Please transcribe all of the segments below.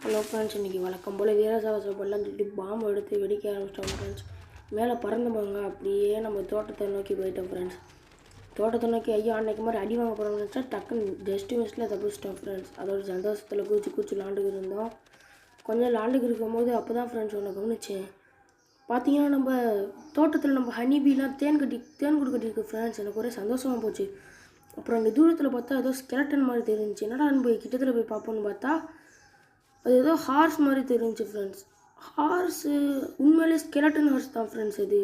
Hello friends, இன்றைக்கி வழக்கம் போல் வீரசாகச பண்ணலான்னு சொல்லிட்டு பாம்பு எடுத்து வெடிக்க ஆரம்பிச்சிட்டோம் ஃப்ரெண்ட்ஸ். மேலே பறந்து போங்க, அப்படியே நம்ம தோட்டத்தை நோக்கி போயிட்டோம் ஃப்ரெண்ட்ஸ். தோட்டத்தை நோக்கி ஐயா அன்றைக்கு மாதிரி அடி வாங்க போகிறோம்னு நினச்சா டக்குன்னு ஜஸ்ட் மிஸ்ஸில் தப்பிச்சிட்டோம் ஃப்ரெண்ட்ஸ். அதோட சந்தோஷத்தில் கூச்சி லாண்டுக்கு இருந்தோம். கொஞ்சம் லாண்டுக்கு இருக்கும்போது அப்போ தான் ஃப்ரெண்ட்ஸ் ஒன்று கவனிச்சேன். பார்த்தீங்கன்னா நம்ம தோட்டத்தில் நம்ம ஹனிபீலாம் தேன் கூடு கட்டியிருக்கு ஃப்ரெண்ட்ஸ். எனக்கு ஒரே சந்தோஷமாக போச்சு. அப்புறம் அந்த தூரத்தில் பார்த்தா ஏதோ ஸ்கெலட்டன் மாதிரி தெரிஞ்சிச்சு. என்னடா போய் கிட்டத்தில் போய் பார்ப்போன்னு பார்த்தா அது ஏதோ ஹார்ஸ் மாதிரி தெரிஞ்சிச்சு ஃப்ரெண்ட்ஸ். ஹார்ஸு உண்மையிலே ஸ்கெலட்டன் ஹார்ஸ் தான் ஃப்ரெண்ட்ஸ் இது.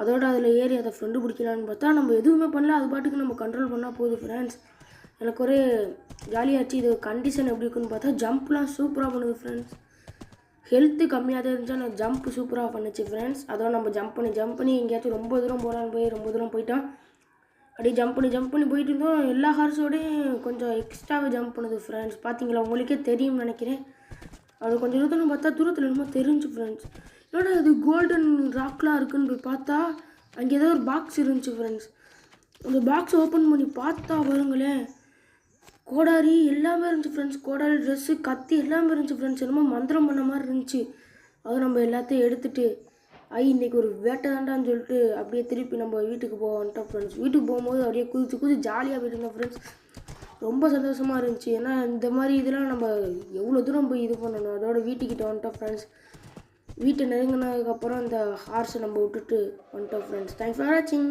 அதோட அதில் ஏறி அதை ஃப்ரெண்டு பிடிக்கலான்னு பார்த்தா நம்ம எதுவுமே பண்ணல, அது பாட்டுக்கு நம்ம கண்ட்ரோல் பண்ணால் போகுது ஃப்ரெண்ட்ஸ். எனக்கு ஒரே ஜாலியாச்சு. இது கண்டிஷன் எப்படி இருக்குன்னு பார்த்தா ஜம்ப்லாம் சூப்பராக பண்ணுது ஃப்ரெண்ட்ஸ். ஹெல்த்து கம்மியாக தான் இருந்துச்சு, ஆனால் ஜம்ப் சூப்பராக பண்ணுச்சு ஃப்ரெண்ட்ஸ். அதோட நம்ம ஜம்ப் பண்ணி எங்கேயாச்சும் ரொம்ப தூரம் போகலான்னு ரொம்ப தூரம் போயிட்டோம். அப்படியே ஜம்ப் பண்ணி போயிட்டு இருந்தோம். எல்லா ஹார்ஸோடையும் கொஞ்சம் எக்ஸ்ட்ராவே ஜம்ப் பண்ணுது ஃப்ரெண்ட்ஸ். பார்த்தீங்களா, உங்களுக்கே தெரியும்னு நினைக்கிறேன். அது கொஞ்சம் தூரத்தில் பார்த்தா தூரத்தில் என்னமோ தெரிஞ்சு ஃப்ரெண்ட்ஸ். என்னோட அது கோல்டன் ராக்லாம் இருக்குன்னு போய் பார்த்தா அங்கே ஏதோ ஒரு பாக்ஸ் இருந்துச்சு ஃப்ரெண்ட்ஸ். அந்த பாக்ஸ் ஓப்பன் பண்ணி பார்த்தா வருங்களேன், கோடாரி எல்லாமே இருந்துச்சு ஃப்ரெண்ட்ஸ். கோடாரி, ட்ரெஸ்ஸு, கத்தி எல்லாமே இருந்துச்சு ஃப்ரெண்ட்ஸ். என்னமோ மந்திரம் பண்ண மாதிரி இருந்துச்சு. அதை நம்ம எல்லாத்தையும் எடுத்துகிட்டு இன்றைக்கி ஒரு வேட்டை தாண்டான்னு சொல்லிட்டு அப்படியே திருப்பி நம்ம வீட்டுக்கு போவோன்ட்டோம் ஃப்ரெண்ட்ஸ். வீட்டுக்கு போகும்போது அப்படியே குதிச்சு ஜாலியாக போயிட்டுருந்தோம் ஃப்ரெண்ட்ஸ். ரொம்ப சந்தோஷமாக இருந்துச்சு. ஏன்னா இந்த மாதிரி இதெல்லாம் நம்ம எவ்வளோ தூரம் போய் இது பண்ணணும். அதோட வீட்டுக்கிட்ட வந்துட்டோம் ஃப்ரெண்ட்ஸ். வீட்டை நெருங்கினதுக்கப்புறம் இந்த ஹார்ஸை நம்ம விட்டுட்டு வந்துட்டோம் ஃப்ரெண்ட்ஸ். தேங்க்ஸ் ஃபார் வாட்சிங்.